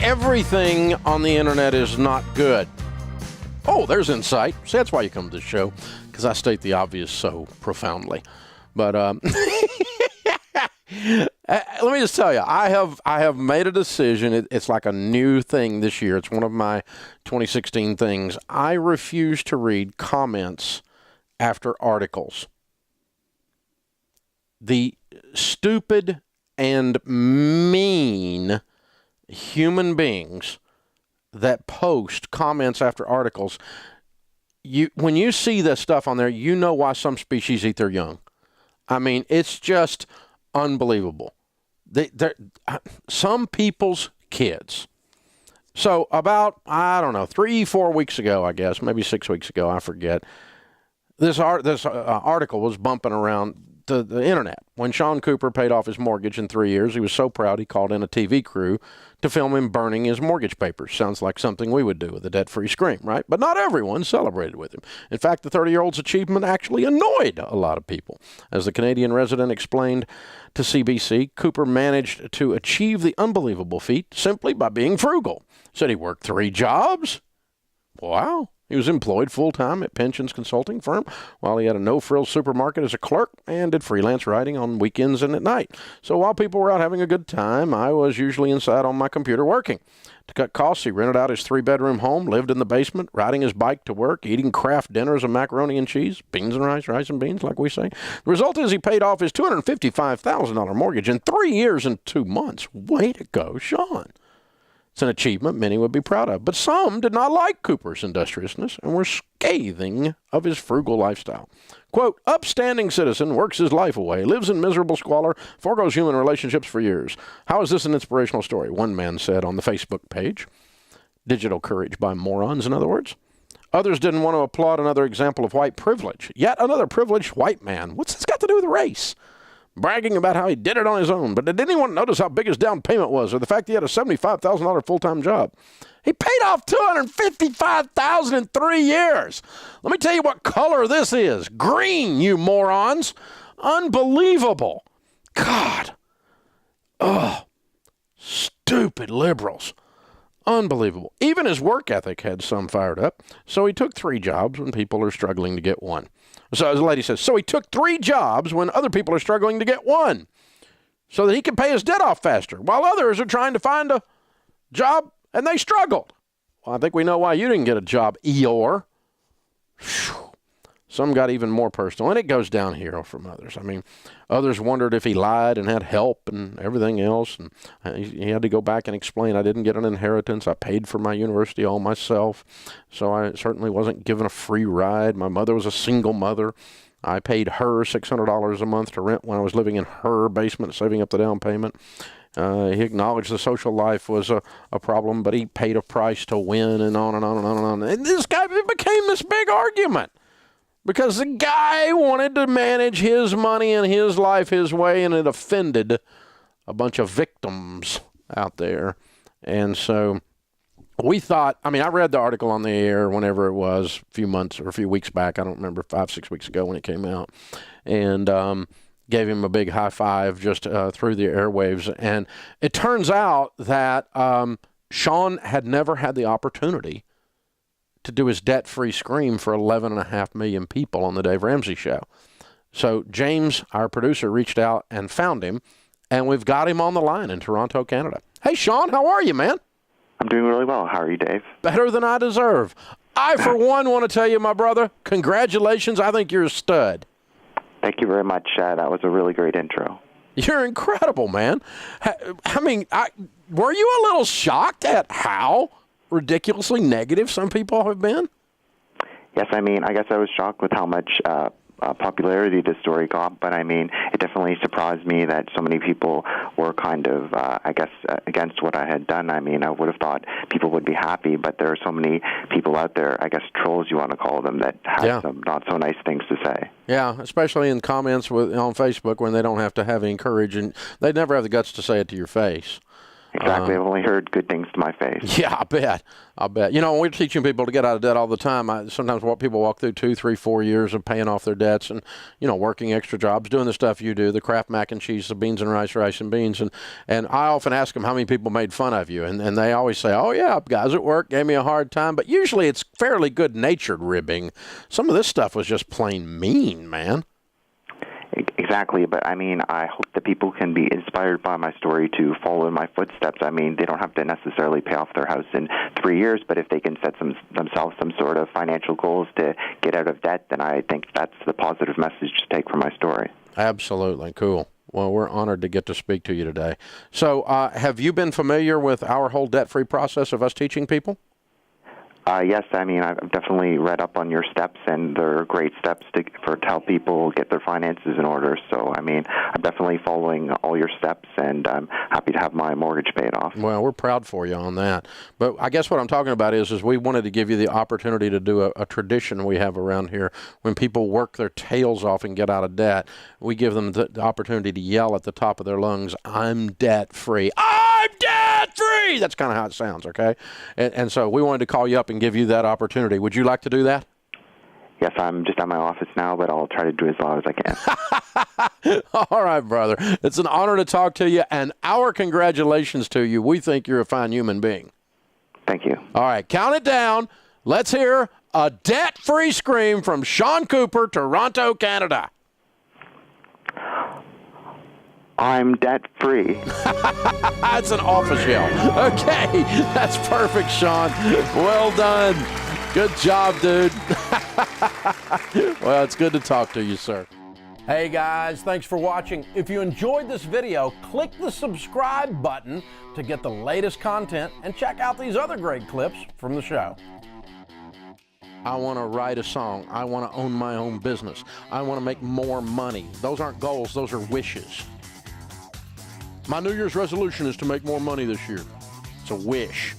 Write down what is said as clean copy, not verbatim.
everything on the internet is not good. Oh, there's insight. See, that's why you come to this show, because I state the obvious so profoundly. But let me just tell you, I have made a decision. It's like a new thing this year. It's one of my 2016 things. I refuse to read comments after articles. The stupid and mean human beings that post comments after articles, when you see this stuff on there, you know why some species eat their young. I mean, it's just unbelievable. Some people's kids. So about, 3-4 weeks ago, I guess, maybe 6 weeks ago, I forget, this article was bumping around the internet. When Sean Cooper paid off his mortgage in 3 years, he was so proud he called in a TV crew to film him burning his mortgage papers. Sounds like something we would do with a debt-free scream, right? But not everyone celebrated with him. In fact, the 30-year-old's achievement actually annoyed a lot of people. As the Canadian resident explained to CBC, Cooper managed to achieve the unbelievable feat simply by being frugal. Said he worked 3 jobs. Wow. He was employed full-time at pensions consulting firm while he had a no-frills supermarket as a clerk and did freelance writing on weekends and at night. So while people were out having a good time, I was usually inside on my computer working. To cut costs, he rented out his 3-bedroom home, lived in the basement, riding his bike to work, eating craft dinners of macaroni and cheese, beans and rice and beans, like we say. The result is he paid off his $255,000 mortgage in 3 years and 2 months. Way to go, Sean. It's an achievement many would be proud of, but some did not like Cooper's industriousness and were scathing of his frugal lifestyle. Quote, upstanding citizen, works his life away, lives in miserable squalor, forgoes human relationships for years. How is this an inspirational story? One man said on the Facebook page. Digital courage by morons, in other words. Others didn't want to applaud another example of white privilege. Yet another privileged white man. What's this got to do with race? Bragging about how he did it on his own. But did anyone notice how big his down payment was, or the fact he had a $75,000 full-time job? He paid off $255,000 in 3 years. Let me tell you what color this is. Green, you morons. Unbelievable. God. Ugh. Stupid liberals. Unbelievable. Even his work ethic had some fired up. So he took 3 jobs when people are struggling to get one. So as the lady says, so he took 3 jobs when other people are struggling to get one so that he can pay his debt off faster while others are trying to find a job and they struggled. Well, I think we know why you didn't get a job, Eeyore. Whew. Some got even more personal, and it goes downhill from others. I mean, others wondered if he lied and had help and everything else, and he had to go back and explain, I didn't get an inheritance. I paid for my university all myself, so I certainly wasn't given a free ride. My mother was a single mother. I paid her $600 a month to rent when I was living in her basement, saving up the down payment. He acknowledged the social life was a problem, but he paid a price to win, and on and on and on and on. And this guy, it became this big argument. Because the guy wanted to manage his money and his life his way, and it offended a bunch of victims out there. And so we thought, I read the article on the air whenever it was, a few months or a few weeks back. I don't remember, 5-6 weeks ago when it came out. And gave him a big high five just through the airwaves. And it turns out that Sean had never had the opportunity to do his debt-free scream for 11.5 million people on the Dave Ramsey Show. So James, our producer, reached out and found him, and we've got him on the line in Toronto, Canada. Hey, Sean, how are you, man? I'm doing really well. How are you, Dave? Better than I deserve. I, for one, want to tell you, my brother, congratulations. I think you're a stud. Thank you very much. That was a really great intro. You're incredible, man. Were you a little shocked at how ridiculously negative some people have been? Yes, I guess I was shocked with how much popularity this story got, but it definitely surprised me that so many people were kind of, against what I had done. I would have thought people would be happy, but there are so many people out there, I guess trolls you want to call them, that have some not so nice things to say. Yeah, especially in comments on Facebook when they don't have to have any courage, and they never have the guts to say it to your face. Exactly. I've only heard good things to my face. Yeah, I bet. You know, we're teaching people to get out of debt all the time. Sometimes people walk through 2, 3, 4 years of paying off their debts and, you know, working extra jobs, doing the stuff you do, the Kraft mac and cheese, the beans and rice and beans. And I often ask them how many people made fun of you. And they always say, oh, yeah, guys at work gave me a hard time. But usually it's fairly good-natured ribbing. Some of this stuff was just plain mean, man. Exactly, but I mean, I hope that people can be inspired by my story to follow in my footsteps. I mean, they don't have to necessarily pay off their house in 3 years, but if they can set themselves some sort of financial goals to get out of debt, then I think that's the positive message to take from my story. Absolutely. Cool. Well, we're honored to get to speak to you today. So have you been familiar with our whole debt-free process of us teaching people? Yes, I mean, I've definitely read up on your steps, and they're great steps to help people get their finances in order. So, I mean, I'm definitely following all your steps, and I'm happy to have my mortgage paid off. Well, we're proud for you on that. But I guess what I'm talking about is we wanted to give you the opportunity to do a tradition we have around here. When people work their tails off and get out of debt, we give them the opportunity to yell at the top of their lungs, I'm debt-free. I'm debt-free! That's kind of how it sounds, okay? And so we wanted to call you up and give you that opportunity. Would you like to do that? Yes, I'm just at my office now, but I'll try to do as loud as I can. All right, brother. It's an honor to talk to you, and our congratulations to you. We think you're a fine human being. Thank you. All right, count it down. Let's hear a debt-free scream from Sean Cooper, Toronto, Canada. I'm debt-free. That's an office yell. Okay, that's perfect, Sean. Well done. Good job, dude. Well, it's good to talk to you, sir. Hey, guys, thanks for watching. If you enjoyed this video, click the subscribe button to get the latest content and check out these other great clips from the show. I want to write a song. I want to own my own business. I want to make more money. Those aren't goals. Those are wishes. My New Year's resolution is to make more money this year. It's a wish.